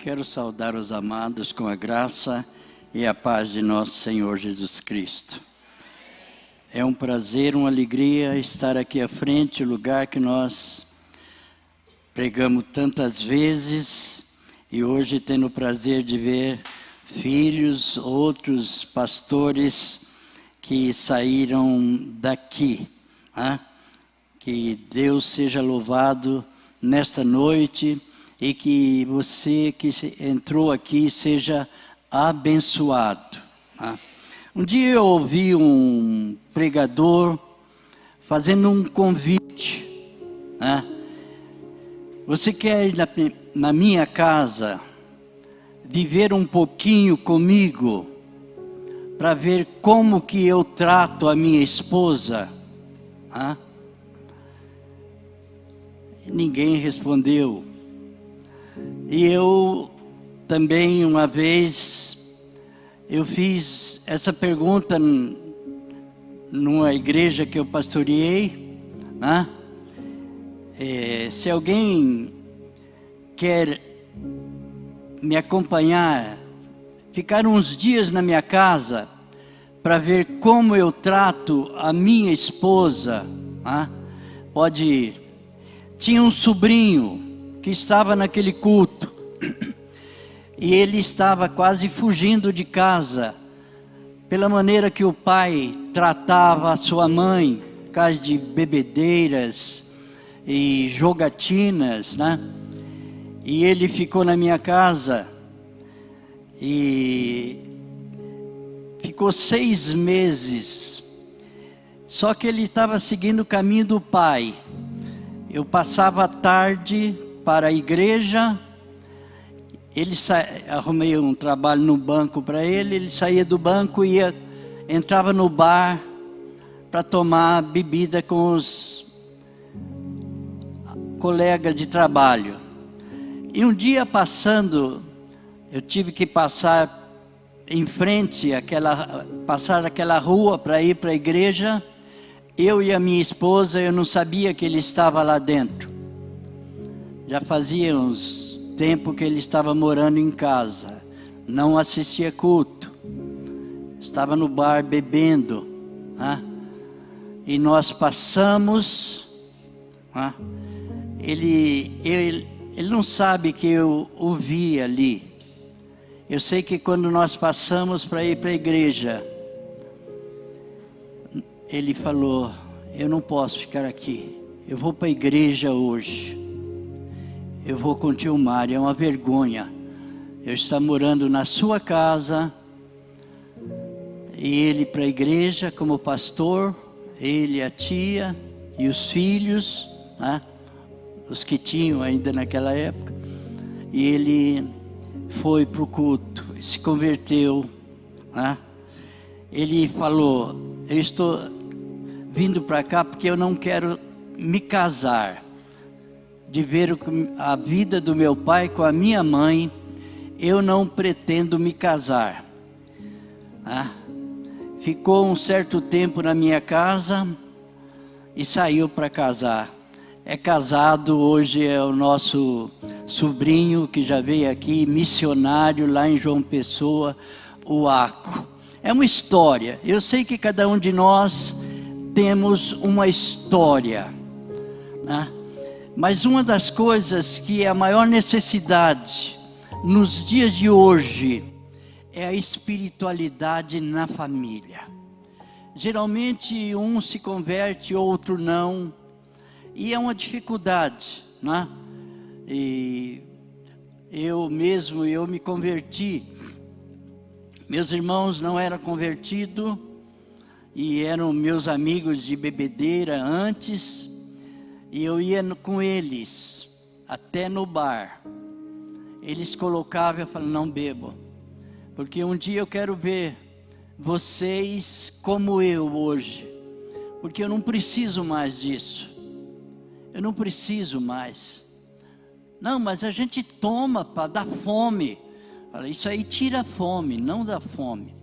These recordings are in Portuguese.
Quero saudar os amados com a graça e a paz de nosso Senhor Jesus Cristo. É um prazer, uma alegria estar aqui à frente, o lugar que nós pregamos tantas vezes, e hoje tendo o prazer de ver filhos, outros pastores que saíram daqui. Que Deus seja louvado nesta noite e que você que entrou aqui seja abençoado. Um dia eu ouvi um pregador fazendo um convite. Você quer ir na minha casa, viver um pouquinho comigo, para ver como que eu trato a minha esposa? Ninguém respondeu. E eu também, uma vez, eu fiz essa pergunta numa igreja que eu pastoreei, se alguém quer me acompanhar, ficar uns dias na minha casa, para ver como eu trato a minha esposa, pode ir. Tinha um sobrinho que estava naquele culto, e ele estava quase fugindo de casa, pela maneira que o pai tratava a sua mãe, por causa de bebedeiras e jogatinas, E ele ficou na minha casa, e ficou 6 meses, só que ele estava seguindo o caminho do pai. Eu passava a tarde para a igreja, arrumei um trabalho no banco para ele, ele saía do banco e entrava no bar para tomar bebida com os colegas de trabalho. E um dia passando, eu tive que passar em frente, passar aquela rua para ir para a igreja. Eu e a minha esposa, eu não sabia que ele estava lá dentro. Já fazia uns tempo que ele estava morando em casa. Não assistia culto. Estava no bar bebendo. E nós passamos. Ele não sabe que eu o vi ali. Eu sei que quando nós passamos para ir para a igreja, ele falou: eu não posso ficar aqui, eu vou para a igreja hoje, eu vou com o tio Mário, é uma vergonha eu estar morando na sua casa, e ele para a igreja como pastor, ele, a tia e os filhos, os que tinham ainda naquela época, e ele foi para o culto, se converteu. Ele falou: eu estou vindo para cá porque eu não quero me casar. De ver a vida do meu pai com a minha mãe, eu não pretendo me casar. Ficou um certo tempo na minha casa e saiu para casar. É casado, hoje é o nosso sobrinho que já veio aqui, missionário lá em João Pessoa, o Aco. É uma história. Eu sei que cada um de nós temos uma história, mas uma das coisas que é a maior necessidade nos dias de hoje é a espiritualidade na família. Geralmente um se converte, outro não, e é uma dificuldade, E eu me converti. Meus irmãos não eram convertidos, e eram meus amigos de bebedeira antes, e eu ia com eles, até no bar. Eles colocavam, eu falava: não bebo, porque um dia eu quero ver vocês como eu hoje, porque eu não preciso mais disso, eu não preciso mais. Não, mas a gente toma para dar fome. Fala: isso aí tira a fome, não dá fome.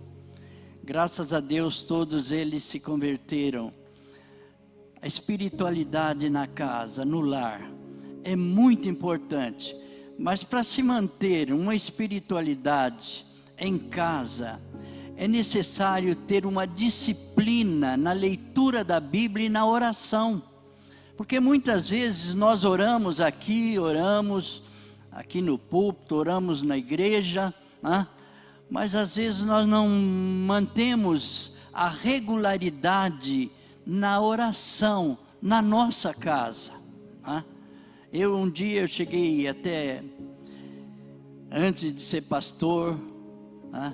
Graças a Deus todos eles se converteram. A espiritualidade na casa, no lar, é muito importante. Mas para se manter uma espiritualidade em casa, é necessário ter uma disciplina na leitura da Bíblia e na oração. Porque muitas vezes nós oramos aqui no púlpito, oramos na igreja, né? Mas às vezes nós não mantemos a regularidade na oração, na nossa casa, né? Um dia eu cheguei até, antes de ser pastor, né?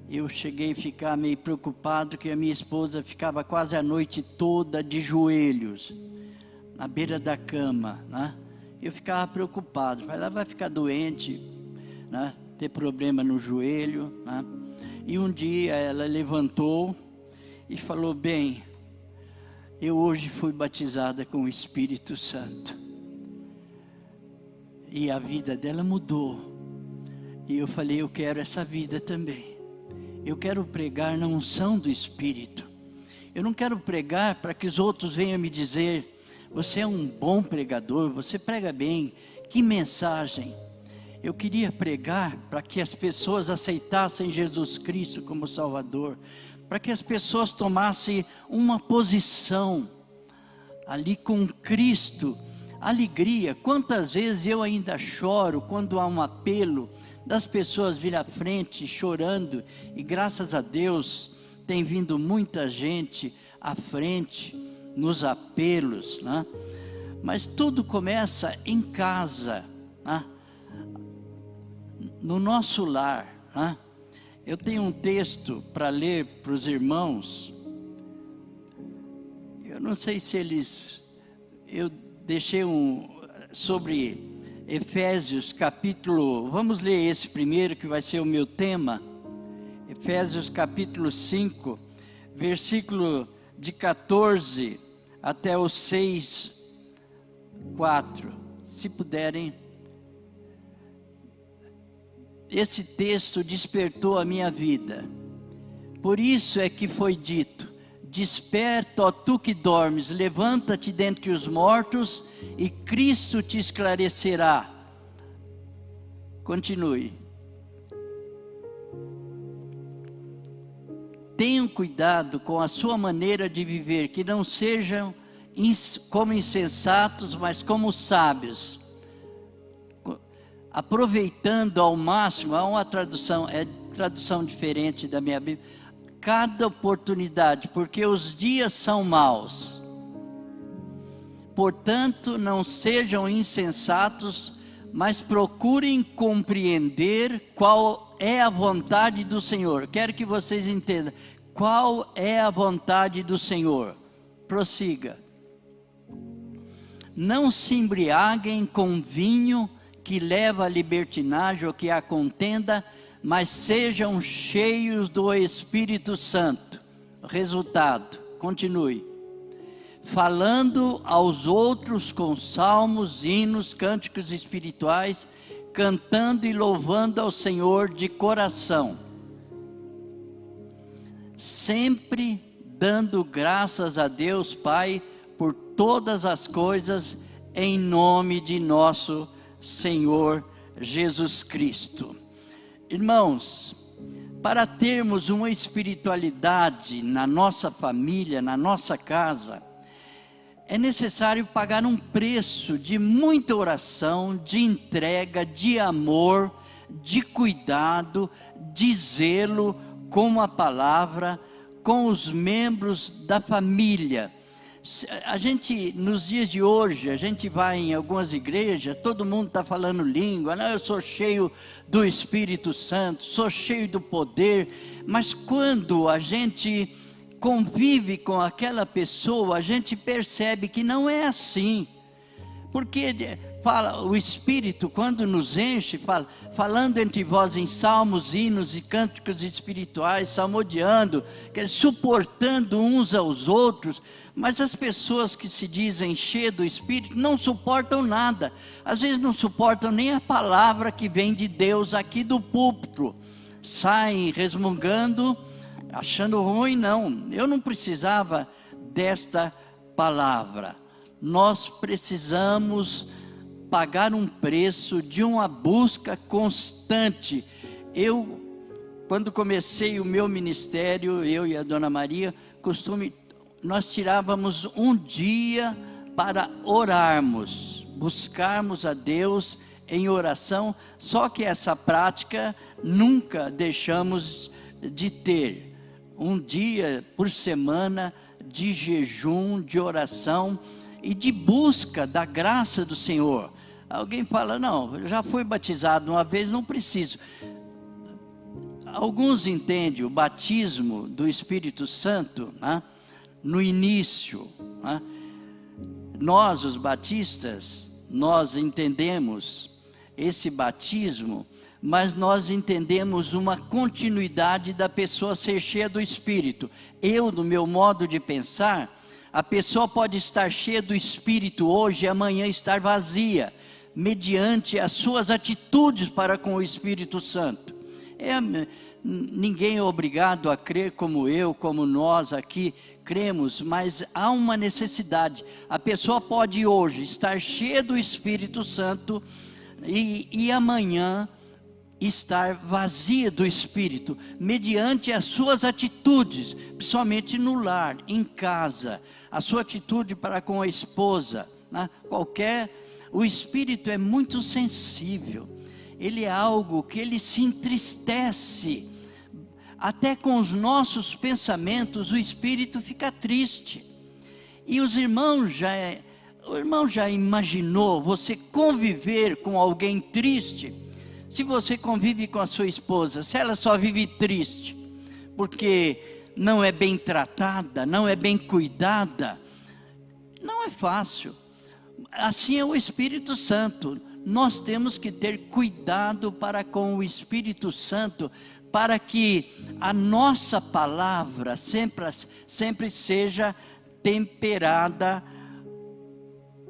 Eu cheguei a ficar meio preocupado que a minha esposa ficava quase a noite toda de joelhos, na beira da cama, né? Eu ficava preocupado, ela vai ficar doente, né? Ter problema no joelho, né? E um dia ela levantou e falou: bem, eu hoje fui batizada com o Espírito Santo. E a vida dela mudou. E eu falei: eu quero essa vida também. Eu quero pregar na unção do Espírito. Eu não quero pregar para que os outros venham me dizer: você é um bom pregador, você prega bem, que mensagem. Eu queria pregar para que as pessoas aceitassem Jesus Cristo como Salvador, para que as pessoas tomassem uma posição ali com Cristo, alegria. Quantas vezes eu ainda choro quando há um apelo das pessoas vir à frente chorando, e graças a Deus tem vindo muita gente à frente nos apelos, né? Mas tudo começa em casa, né? No nosso lar, né? Eu tenho um texto para ler para os irmãos. Eu não sei se eu deixei sobre Efésios capítulo, vamos ler esse primeiro que vai ser o meu tema. Efésios capítulo 5, versículo de 14 até o 6, 4. Se puderem. Esse texto despertou a minha vida. Por isso é que foi dito: desperta, ó tu que dormes, levanta-te dentre os mortos e Cristo te esclarecerá. Continue. Tenham cuidado com a sua maneira de viver, que não sejam como insensatos, mas como sábios, aproveitando ao máximo. Há uma tradução, tradução diferente da minha Bíblia, cada oportunidade, porque os dias são maus. Portanto, não sejam insensatos, mas procurem compreender qual é a vontade do Senhor. Quero que vocês entendam qual é a vontade do Senhor. Prossiga. Não se embriaguem com vinho que leva à libertinagem ou que há contenda, mas sejam cheios do Espírito Santo. Resultado, continue. Falando aos outros com salmos, hinos, cânticos espirituais, cantando e louvando ao Senhor de coração. Sempre dando graças a Deus Pai por todas as coisas, em nome de nosso Senhor Jesus Cristo. Irmãos, para termos uma espiritualidade na nossa família, na nossa casa, é necessário pagar um preço de muita oração, de entrega, de amor, de cuidado, de zelo com a palavra, com os membros da família. A gente, nos dias de hoje, a gente vai em algumas igrejas, todo mundo está falando língua, não, eu sou cheio do Espírito Santo, sou cheio do poder, mas quando a gente convive com aquela pessoa, a gente percebe que não é assim, porque fala, o Espírito quando nos enche, falando entre vós em salmos, hinos e cânticos espirituais, salmodiando, suportando uns aos outros. Mas as pessoas que se dizem cheias do Espírito não suportam nada, às vezes não suportam nem a palavra que vem de Deus aqui do púlpito, saem resmungando, achando ruim. Não, eu não precisava desta palavra. Nós precisamos pagar um preço de uma busca constante. Quando comecei o meu ministério, eu e a Dona Maria, nós tirávamos um dia para orarmos, buscarmos a Deus em oração, só que essa prática nunca deixamos de ter. Um dia por semana de jejum, de oração e de busca da graça do Senhor. Alguém fala, não, eu já fui batizado uma vez, não preciso. Alguns entendem o batismo do Espírito Santo, né, no início. Né? Nós, os batistas, nós entendemos esse batismo, mas nós entendemos uma continuidade da pessoa ser cheia do Espírito. No meu modo de pensar, a pessoa pode estar cheia do Espírito hoje e amanhã estar vazia, mediante as suas atitudes para com o Espírito Santo. Ninguém é obrigado a crer como eu, como nós aqui cremos, mas há uma necessidade. A pessoa pode hoje estar cheia do Espírito Santo e amanhã estar vazia do Espírito, mediante as suas atitudes, principalmente no lar, em casa, a sua atitude para com a esposa, né? O Espírito é muito sensível, ele é algo que ele se entristece, até com os nossos pensamentos o Espírito fica triste. E o irmão já imaginou você conviver com alguém triste? Se você convive com a sua esposa, se ela só vive triste, porque não é bem tratada, não é bem cuidada, não é fácil. Assim é o Espírito Santo. Nós temos que ter cuidado para com o Espírito Santo, para que a nossa palavra sempre seja temperada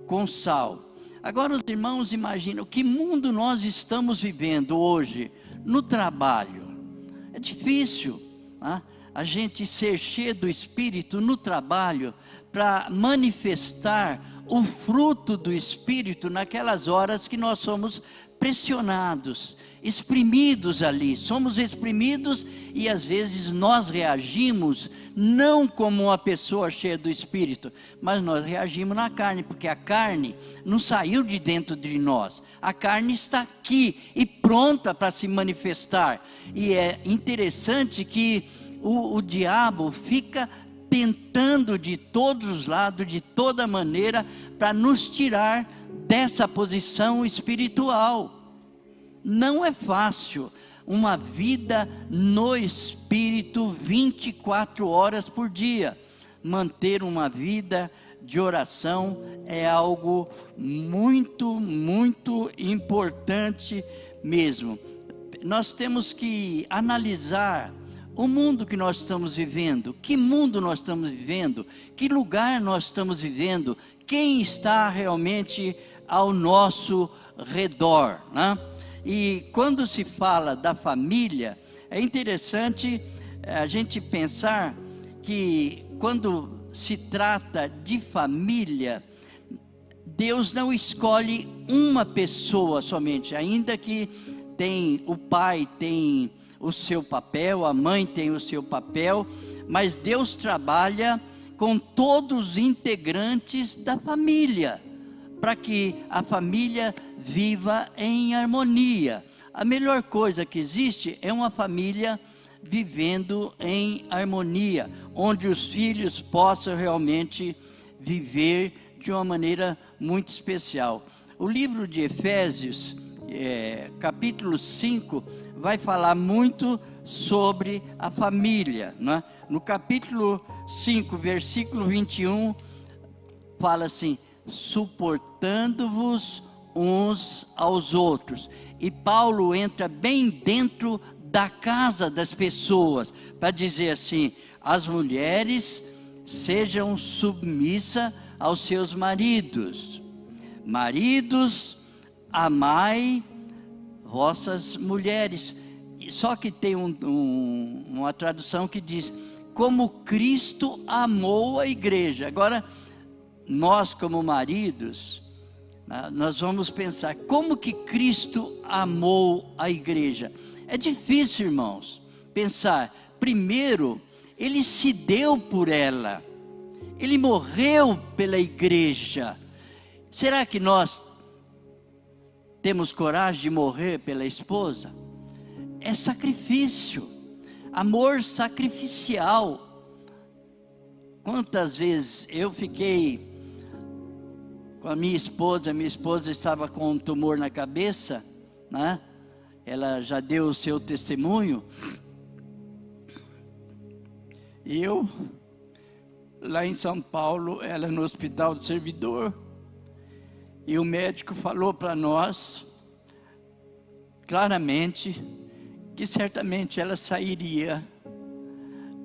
com sal. Agora os irmãos imaginam que mundo nós estamos vivendo hoje no trabalho. É difícil, né? A gente ser cheio do Espírito no trabalho para manifestar o fruto do Espírito naquelas horas que nós somos pressionados, exprimidos ali, somos exprimidos e às vezes nós reagimos não como uma pessoa cheia do Espírito, mas nós reagimos na carne, porque a carne não saiu de dentro de nós, a carne está aqui e pronta para se manifestar. E é interessante que o diabo fica tentando de todos os lados, de toda maneira, para nos tirar dessa posição espiritual. Não é fácil uma vida no Espírito 24 horas por dia. Manter uma vida de oração é algo muito, muito importante mesmo. Nós temos que analisar o mundo que nós estamos vivendo, que mundo nós estamos vivendo, que lugar nós estamos vivendo, quem está realmente ao nosso redor, né? E quando se fala da família, é interessante a gente pensar que quando se trata de família, Deus não escolhe uma pessoa somente, ainda que o pai tem o seu papel, a mãe tem o seu papel, mas Deus trabalha com todos os integrantes da família, para que a família viva em harmonia. A melhor coisa que existe é uma família vivendo em harmonia, onde os filhos possam realmente viver de uma maneira muito especial. O livro de Efésios, capítulo 5, vai falar muito sobre a família, né? No capítulo 5, versículo 21, fala assim: suportando-vos uns aos outros. E Paulo entra bem dentro da casa das pessoas, para dizer assim: as mulheres sejam submissas aos seus maridos. Maridos, amai vossas mulheres. Só que tem uma tradução que diz: como Cristo amou a igreja. Agora, nós como maridos, Nós vamos pensar, como que Cristo amou a igreja? É difícil, irmãos, pensar. Primeiro, Ele se deu por ela. Ele morreu pela igreja. Será que nós temos coragem de morrer pela esposa? É sacrifício, amor sacrificial. Quantas vezes eu fiquei com a minha esposa estava com um tumor na cabeça, né? Ela já deu o seu testemunho. E eu, lá em São Paulo, ela no Hospital do Servidor, e o médico falou para nós, claramente, que certamente ela sairia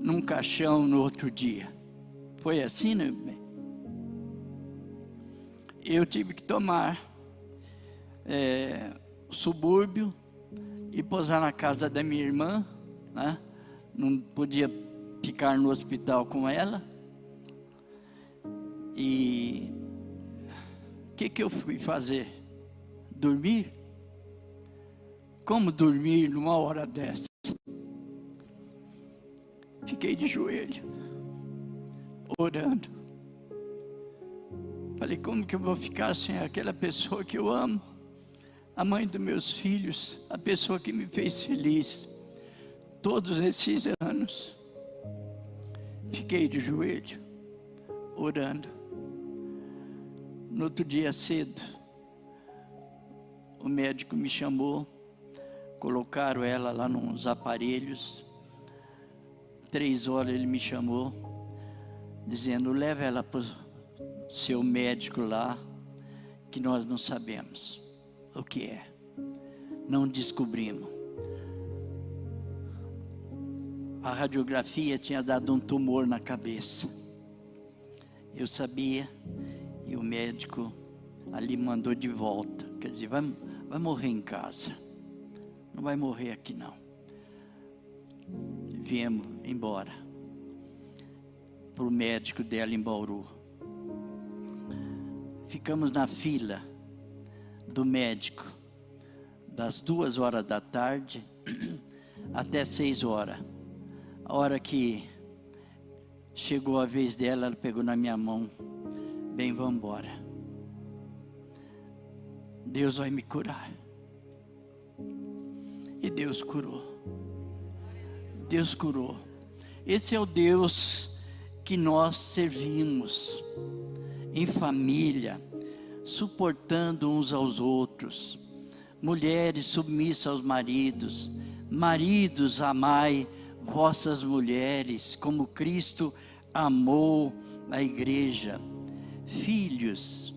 num caixão no outro dia. Foi assim, né? Eu tive que tomar o subúrbio e pousar na casa da minha irmã, né? Não podia ficar no hospital com ela. E o que eu fui fazer? Dormir? Como dormir numa hora dessa? Fiquei de joelho, orando. Falei, como que eu vou ficar sem aquela pessoa que eu amo? A mãe dos meus filhos, a pessoa que me fez feliz todos esses anos. Fiquei de joelho, orando. No outro dia cedo, o médico me chamou, colocaram ela lá nos aparelhos. 3 horas ele me chamou, dizendo, leva ela para o seu médico lá, que nós não sabemos o que é, não descobrimos. A radiografia tinha dado um tumor na cabeça. Eu sabia, e o médico ali mandou de volta. Quer dizer, vai morrer em casa, não vai morrer aqui não. Viemos embora para o médico dela em Bauru. Ficamos na fila do médico das 2 horas da tarde até 6 horas. A hora que chegou a vez dela, ela pegou na minha mão, bem, vamos embora. Deus vai me curar. E Deus curou. Deus curou. Esse é o Deus que nós servimos, em família, suportando uns aos outros. Mulheres submissas aos maridos, maridos amai vossas mulheres, como Cristo amou a igreja. Filhos,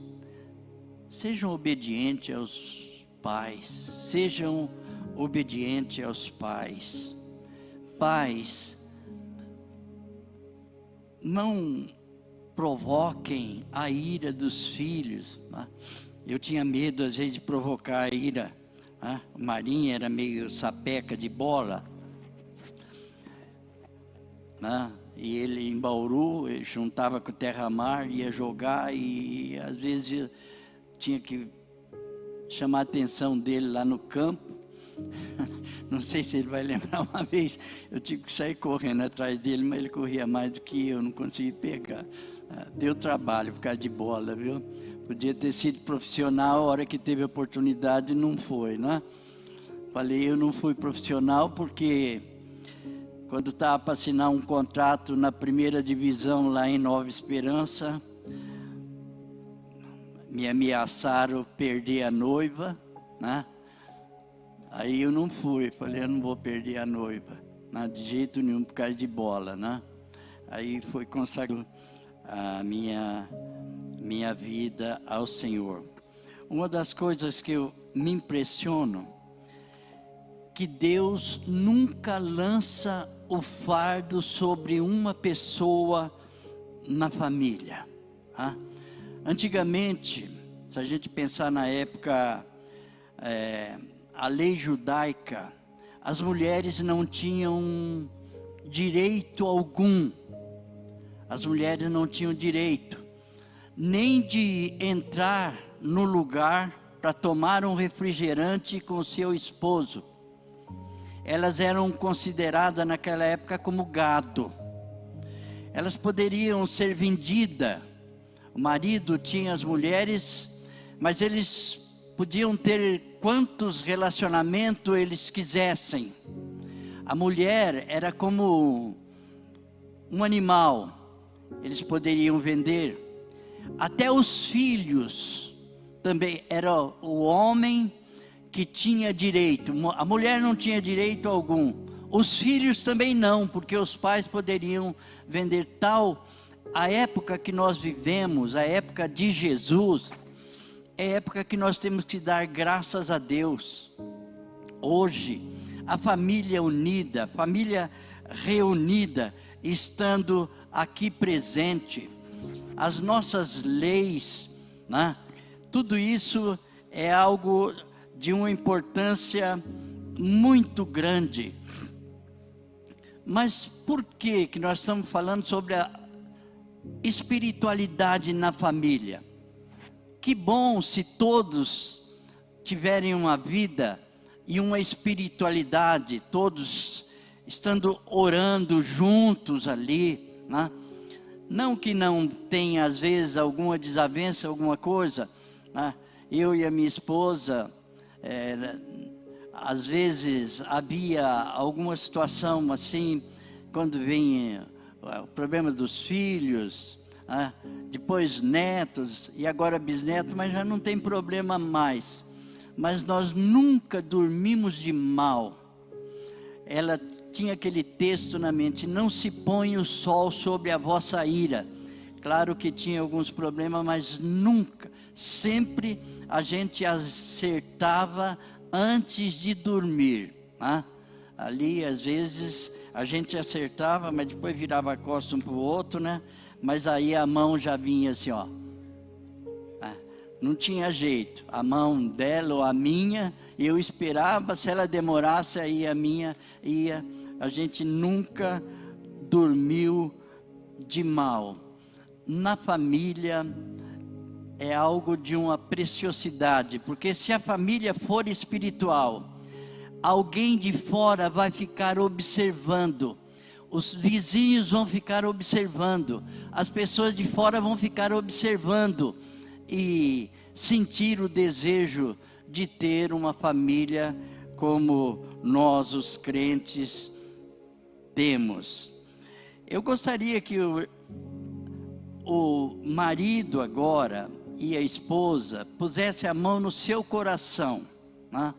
sejam obedientes aos pais, sejam obedientes aos pais. Pais, não provoquem a ira dos filhos. Né? Eu tinha medo às vezes de provocar a ira. Né? O Marinho era meio sapeca de bola. Né? E ele em Bauru, ele juntava com o Terra-Mar, ia jogar e às vezes eu tinha que chamar a atenção dele lá no campo. Não sei se ele vai lembrar, uma vez eu tive que sair correndo atrás dele, mas ele corria mais do que eu, não consegui pegar. Deu trabalho por causa de bola, viu? Podia ter sido profissional, a hora que teve oportunidade não foi, né? Falei, eu não fui profissional porque quando estava para assinar um contrato na primeira divisão lá em Nova Esperança, me ameaçaram perder a noiva, né? Aí eu não fui, falei, eu não vou perder a noiva, né? De jeito nenhum, por causa de bola, né? Aí foi consagrado a minha vida ao Senhor. Uma das coisas que eu me impressiono, que Deus nunca lança o fardo sobre uma pessoa na família. Tá? Antigamente, se a gente pensar na época, a lei judaica, as mulheres não tinham direito algum. As mulheres não tinham direito nem de entrar no lugar para tomar um refrigerante com seu esposo. Elas eram consideradas naquela época como gado. Elas poderiam ser vendidas. O marido tinha as mulheres, mas eles podiam ter quantos relacionamentos eles quisessem. A mulher era como um animal, eles poderiam vender. Até os filhos também, era o homem que tinha direito, a mulher não tinha direito algum. Os filhos também não, porque os pais poderiam vender. Tal, a época que nós vivemos, a época de Jesus, é a época que nós temos que dar graças a Deus. Hoje, a família unida, a família reunida, estando aqui presente, as nossas leis, né? Tudo isso é algo de uma importância muito grande. Mas por que nós estamos falando sobre a espiritualidade na família? Que bom se todos tiverem uma vida e uma espiritualidade, todos estando orando juntos ali, né? Não que não tenha às vezes alguma desavença, alguma coisa, né? Eu e a minha esposa, às vezes havia alguma situação assim, quando vem o problema dos filhos, né? Depois netos e agora bisnetos, mas já não tem problema mais. Mas nós nunca dormimos de mal. Ela tinha aquele texto na mente: não se põe o sol sobre a vossa ira. Claro que tinha alguns problemas, mas nunca, sempre a gente acertava antes de dormir, né? Ali às vezes a gente acertava, mas depois virava a costa um para o outro, né? Mas aí a mão já vinha assim, ó. Não tinha jeito, a mão dela ou a minha, eu esperava, se ela demorasse, aí a minha ia. A gente nunca dormiu de mal. Na família é algo de uma preciosidade, porque se a família for espiritual, alguém de fora vai ficar observando, os vizinhos vão ficar observando, as pessoas de fora vão ficar observando, e sentir o desejo de ter uma família como nós, os crentes, temos. Eu gostaria que o marido agora e a esposa pusesse a mão no seu coração, né?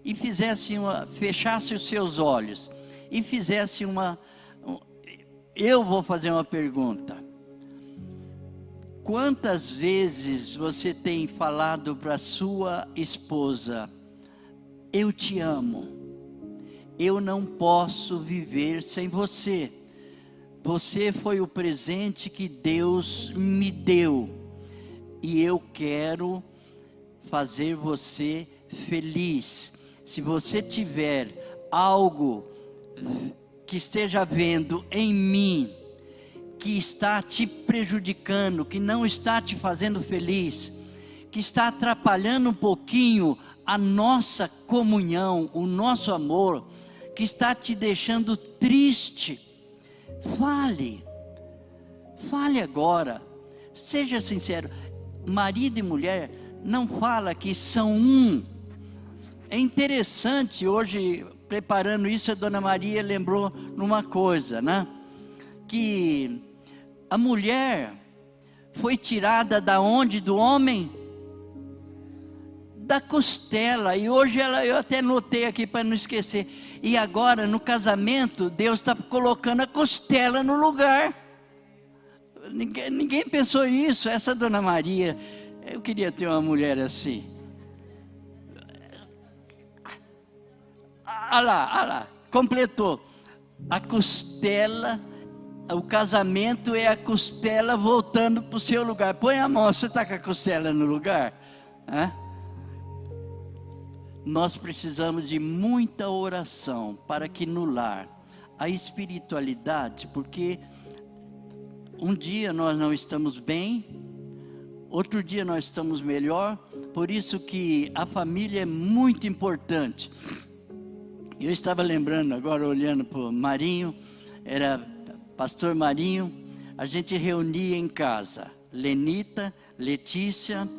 E fechasse os seus olhos e fizesse eu vou fazer uma pergunta. Quantas vezes você tem falado para sua esposa: eu te amo, eu não posso viver sem você, você foi o presente que Deus me deu, e eu quero fazer você feliz. Se você tiver algo que esteja vendo em mim, que está te prejudicando, que não está te fazendo feliz, que está atrapalhando um pouquinho a nossa comunhão, o nosso amor, que está te deixando triste, fale agora, seja sincero. Marido e mulher não fala que são um. É interessante, hoje preparando isso, a Dona Maria lembrou numa coisa, né? Que a mulher foi tirada da onde do homem? Da costela. E hoje eu até notei aqui para não esquecer. E agora no casamento Deus está colocando a costela no lugar. Ninguém pensou isso. Essa Dona Maria, eu queria ter uma mulher assim. Olha lá, completou. A costela. O casamento é a costela voltando para o seu lugar. Põe a mão, você está com a costela no lugar? Nós precisamos de muita oração para que no lar a espiritualidade, porque um dia nós não estamos bem, Outro dia nós estamos melhor, por isso que a família é muito importante. Eu estava lembrando agora, olhando para o Marinho, era pastor Marinho, a gente reunia em casa, Lenita, Letícia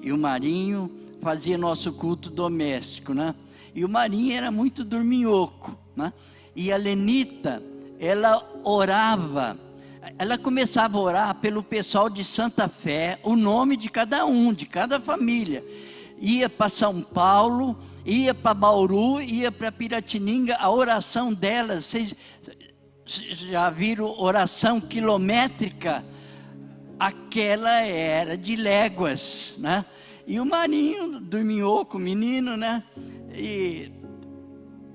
e o Marinho fazia nosso culto doméstico, né? E o Marinho era muito dorminhoco, né? E a Lenita, ela orava, ela começava a orar pelo pessoal de Santa Fé, o nome de cada um, de cada família. Ia para São Paulo, ia para Bauru, ia para Piratininga. A oração delas, vocês já viram oração quilométrica? Aquela era de léguas, né? E o Marinho, dorminhoco, menino, né? E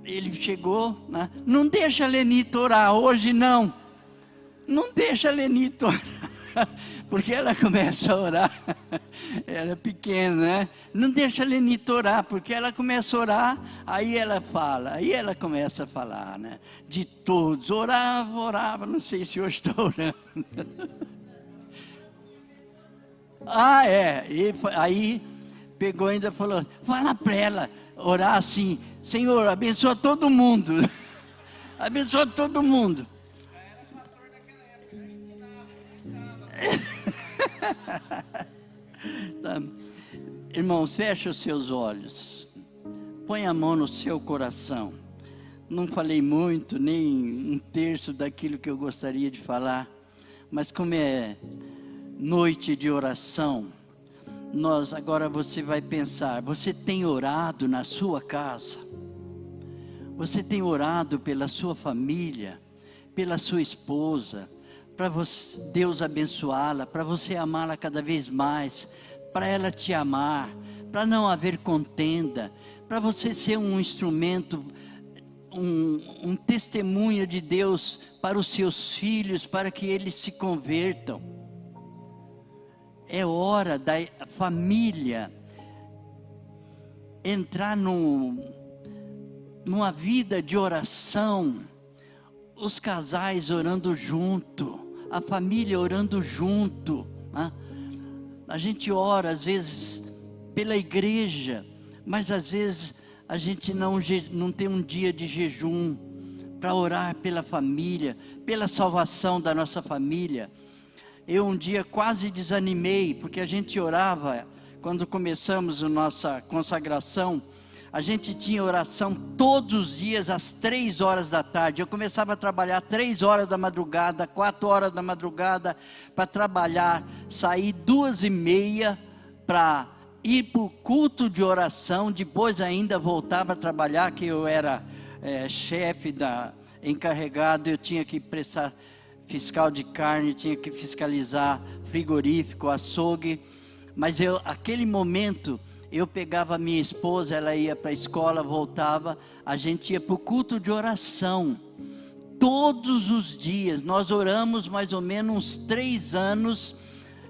ele chegou, né? Não deixa a Lenita orar hoje, não. Não deixa a Lenita orar. Porque ela começa a orar, era pequena, né? Não deixa a Lenita orar, porque ela começa a orar, aí ela fala, aí ela começa a falar, né? De todos, orava, não sei se hoje está orando. Ah, é, e aí pegou ainda e falou, fala para ela orar assim, Senhor, abençoa todo mundo, abençoa todo mundo. Tá. Irmãos, fecha os seus olhos, põe a mão no seu coração. Não falei muito, nem um terço daquilo que eu gostaria de falar, mas como é noite de oração, agora você vai pensar, você tem orado na sua casa? Você tem orado pela sua família, pela sua esposa, para Deus abençoá-la, para você amá-la cada vez mais, para ela te amar, para não haver contenda, para você ser um instrumento, um testemunho de Deus para os seus filhos, para que eles se convertam. É hora da família entrar numa vida de oração, os casais orando junto, a família orando junto, né? A gente ora às vezes pela igreja, mas às vezes a gente não tem um dia de jejum para orar pela família, pela salvação da nossa família. Eu um dia quase desanimei, porque a gente orava, quando começamos a nossa consagração, a gente tinha oração todos os dias às 3 horas da tarde. Eu começava a trabalhar 3 horas da madrugada, 4 horas da madrugada, para trabalhar, sair 2h30 para ir para o culto de oração, depois ainda voltava a trabalhar, que eu era chefe encarregado, eu tinha que prestar fiscal de carne, tinha que fiscalizar frigorífico, açougue, mas aquele momento, eu pegava a minha esposa, ela ia para a escola, voltava, a gente ia para o culto de oração, todos os dias, nós oramos mais ou menos uns 3 anos,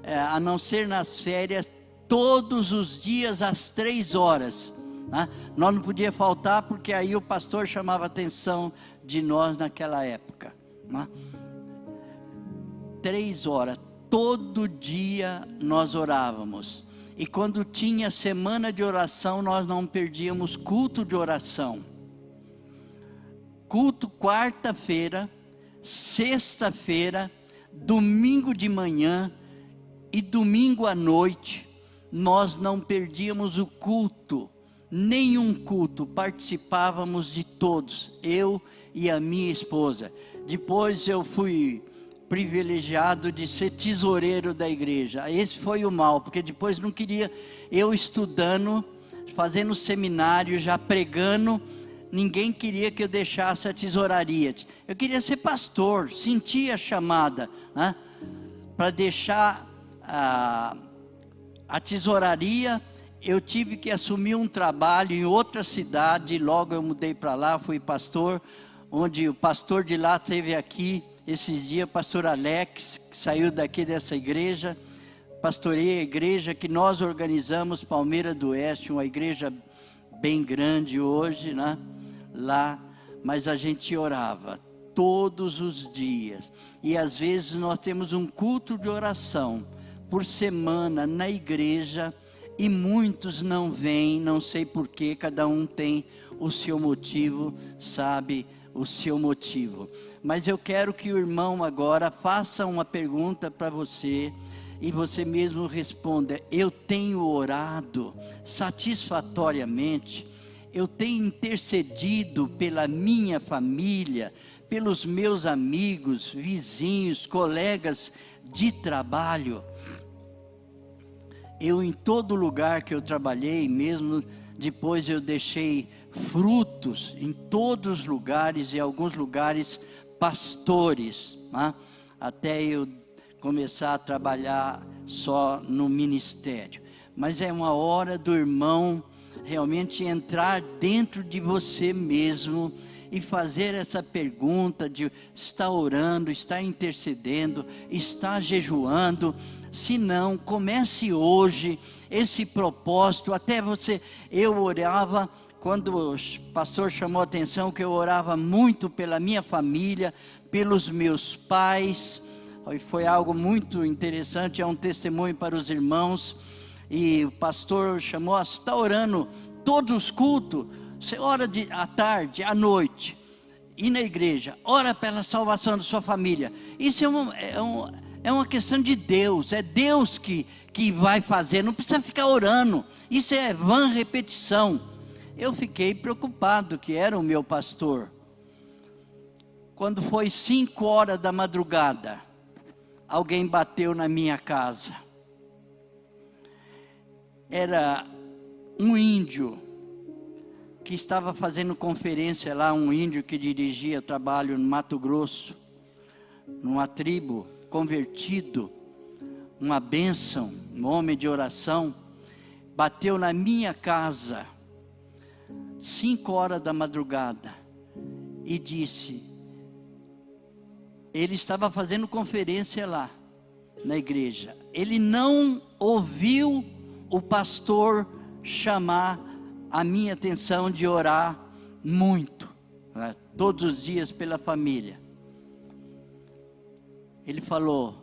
a não ser nas férias, todos os dias às 3 horas, né? Nós não podia faltar, porque aí o pastor chamava a atenção de nós naquela época, né? 3 horas, todo dia nós orávamos. E quando tinha semana de oração, nós não perdíamos culto de oração. Culto quarta-feira, sexta-feira, domingo de manhã e domingo à noite. Nós não perdíamos o culto, nenhum culto, participávamos de todos, eu e a minha esposa. Depois eu fui privilegiado de ser tesoureiro da igreja. Esse foi o mal, porque depois não queria, eu estudando, fazendo seminário, já pregando, ninguém queria que eu deixasse a tesouraria. Eu queria ser pastor, sentia a chamada, né, para deixar a tesouraria. Eu tive que assumir um trabalho em outra cidade, logo eu mudei para lá, fui pastor, onde o pastor de lá esteve aqui esses dias, pastor Alex, que saiu daqui dessa igreja, pastorei a igreja que nós organizamos, Palmeira do Oeste, uma igreja bem grande hoje, né? Lá, mas a gente orava todos os dias, e às vezes nós temos um culto de oração, por semana na igreja e muitos não vêm, não sei porquê, cada um tem o seu motivo, sabe o seu motivo. Mas eu quero que o irmão agora faça uma pergunta para você e você mesmo responda: eu tenho orado satisfatoriamente, eu tenho intercedido pela minha família, pelos meus amigos, vizinhos, colegas de trabalho. Eu, em todo lugar que eu trabalhei, mesmo depois eu deixei frutos em todos os lugares, e alguns lugares pastores, né? Até eu começar a trabalhar só no ministério. Mas é uma hora do irmão realmente entrar dentro de você mesmo e fazer essa pergunta de está orando, está intercedendo, está jejuando. Se não, comece hoje esse propósito. Até você, eu orava, quando o pastor chamou a atenção, que eu orava muito pela minha família, pelos meus pais, e foi algo muito interessante, é um testemunho para os irmãos. E o pastor chamou: você está orando todos os cultos, você ora à tarde, à noite, e na igreja, ora pela salvação da sua família. Isso é uma questão de Deus, é Deus que vai fazer, não precisa ficar orando, isso é vã repetição. Eu fiquei preocupado, que era o meu pastor. Quando foi 5 horas da madrugada, alguém bateu na minha casa. Era um índio que estava fazendo conferência lá, um índio que dirigia trabalho no Mato Grosso, numa tribo, convertido, uma bênção, um homem de oração, bateu na minha casa, 5 horas da madrugada, e disse, ele estava fazendo conferência lá, na igreja, ele não ouviu o pastor chamar a minha atenção de orar muito, né, todos os dias pela família. Ele falou: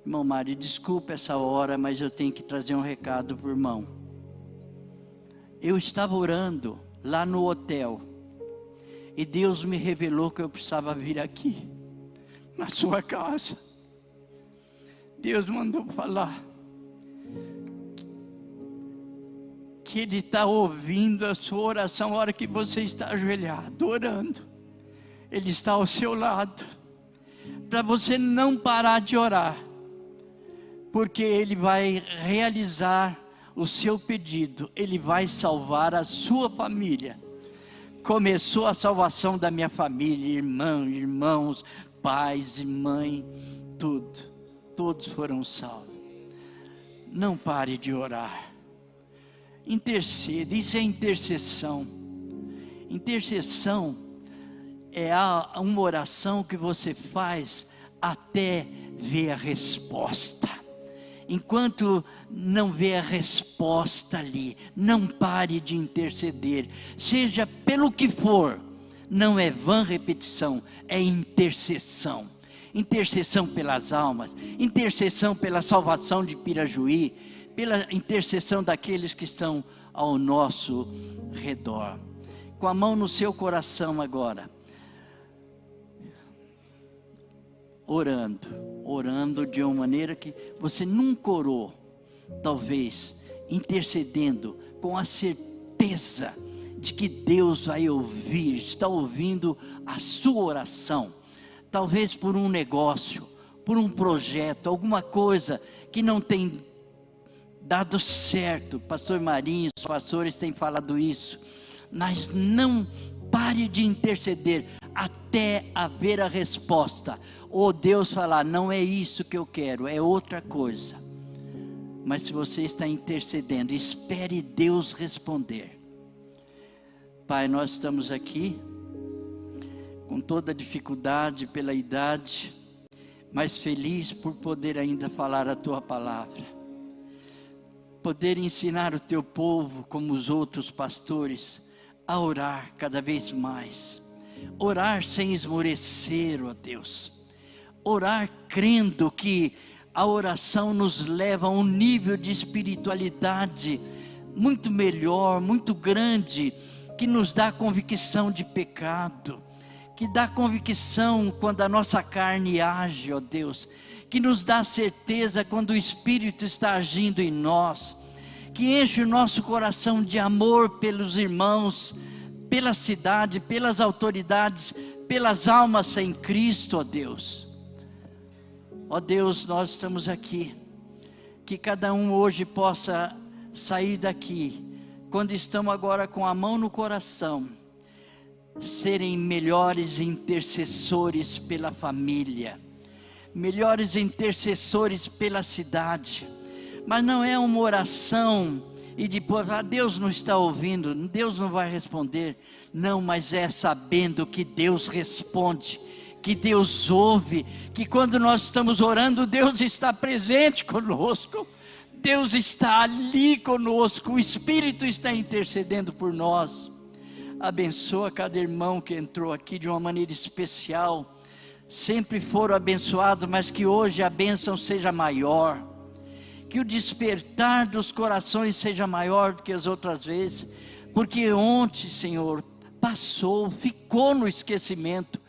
irmão Mário, desculpa essa hora, mas eu tenho que trazer um recado para o irmão. Eu estava orando lá no hotel, e Deus me revelou que eu precisava vir aqui, na sua casa. Deus mandou falar que Ele está ouvindo a sua oração, a hora que você está ajoelhado, orando. Ele está ao seu lado, para você não parar de orar, porque Ele vai realizar o seu pedido, Ele vai salvar a sua família. Começou a salvação da minha família, irmãos, pais e mãe, todos foram salvos. Não pare de orar. Interceda, isso é intercessão. Intercessão é uma oração que você faz até ver a resposta. Enquanto não vê a resposta ali, não pare de interceder, seja pelo que for, não é vã repetição, é intercessão. Intercessão pelas almas, intercessão pela salvação de Pirajuí, pela intercessão daqueles que estão ao nosso redor. Com a mão no seu coração agora, orando de uma maneira que você nunca orou, talvez intercedendo com a certeza de que Deus vai ouvir, está ouvindo a sua oração, talvez por um negócio, por um projeto, alguma coisa que não tem dado certo. Pastor Marinho, os pastores têm falado isso, mas não pare de interceder até haver a resposta, ou Deus falar, não é isso que eu quero, é outra coisa. Mas se você está intercedendo, espere Deus responder. Pai, nós estamos aqui com toda a dificuldade pela idade, mas feliz por poder ainda falar a Tua palavra, poder ensinar o Teu povo, como os outros pastores, a orar cada vez mais, orar sem esmorecer, ó Deus, orar crendo que a oração nos leva a um nível de espiritualidade muito melhor, muito grande, que nos dá convicção de pecado, que dá convicção quando a nossa carne age, ó Deus, que nos dá certeza quando o Espírito está agindo em nós, que enche o nosso coração de amor pelos irmãos, pela cidade, pelas autoridades, pelas almas sem Cristo, ó Deus. Ó Deus, nós estamos aqui, que cada um hoje possa sair daqui, quando estamos agora com a mão no coração, serem melhores intercessores pela família, melhores intercessores pela cidade. Mas não é uma oração e depois, Deus não está ouvindo, Deus não vai responder. Não, mas é sabendo que Deus responde, que Deus ouve, que quando nós estamos orando, Deus está presente conosco, Deus está ali conosco, o Espírito está intercedendo por nós. Abençoa cada irmão que entrou aqui de uma maneira especial. Sempre foram abençoados, mas que hoje a bênção seja maior, que o despertar dos corações seja maior do que as outras vezes, porque ontem, Senhor, passou, ficou no esquecimento.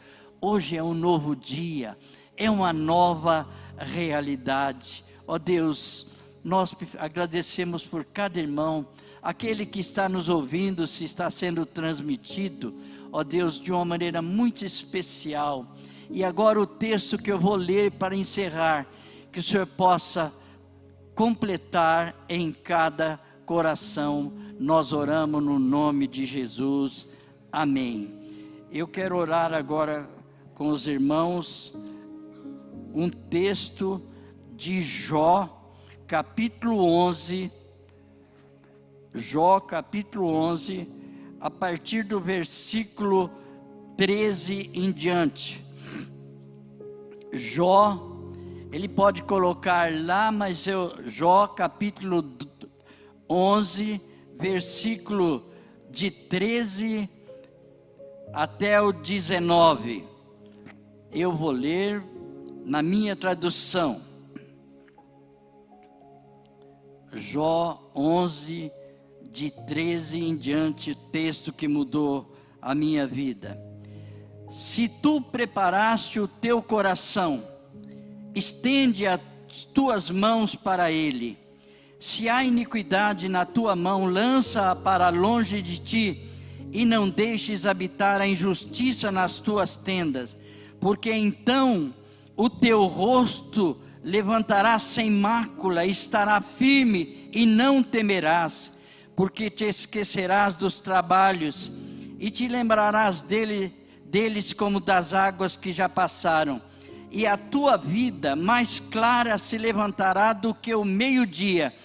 Hoje é um novo dia, é uma nova realidade. Ó Deus, nós agradecemos por cada irmão, aquele que está nos ouvindo, se está sendo transmitido, ó Deus, de uma maneira muito especial. E agora o texto que eu vou ler para encerrar, que o Senhor possa completar em cada coração. Nós oramos no nome de Jesus, amém. Eu quero orar agora com os irmãos, um texto de Jó, capítulo 11, Jó capítulo 11, a partir do versículo 13 em diante. Jó, ele pode colocar lá, mas Jó capítulo 11, versículo de 13 até o 19. Eu vou ler na minha tradução. Jó 11, de 13 em diante, texto que mudou a minha vida. Se tu preparaste o teu coração, estende as tuas mãos para ele. Se há iniquidade na tua mão, lança-a para longe de ti, e não deixes habitar a injustiça nas tuas tendas, porque então o teu rosto levantará sem mácula, estará firme e não temerás, porque te esquecerás dos trabalhos e te lembrarás deles como das águas que já passaram, e a tua vida mais clara se levantará do que o meio-dia,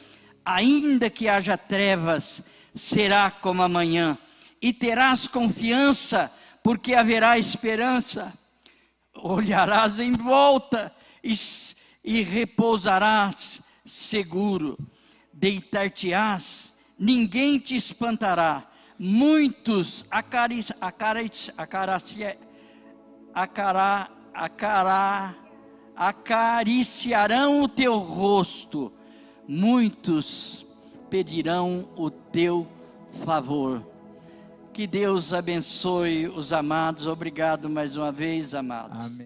ainda que haja trevas, será como a manhã, e terás confiança, porque haverá esperança. Olharás em volta e repousarás seguro, deitar-te-ás, ninguém te espantará, muitos acariciarão o teu rosto, muitos pedirão o teu favor. Que Deus abençoe os amados. Obrigado mais uma vez, amados. Amém.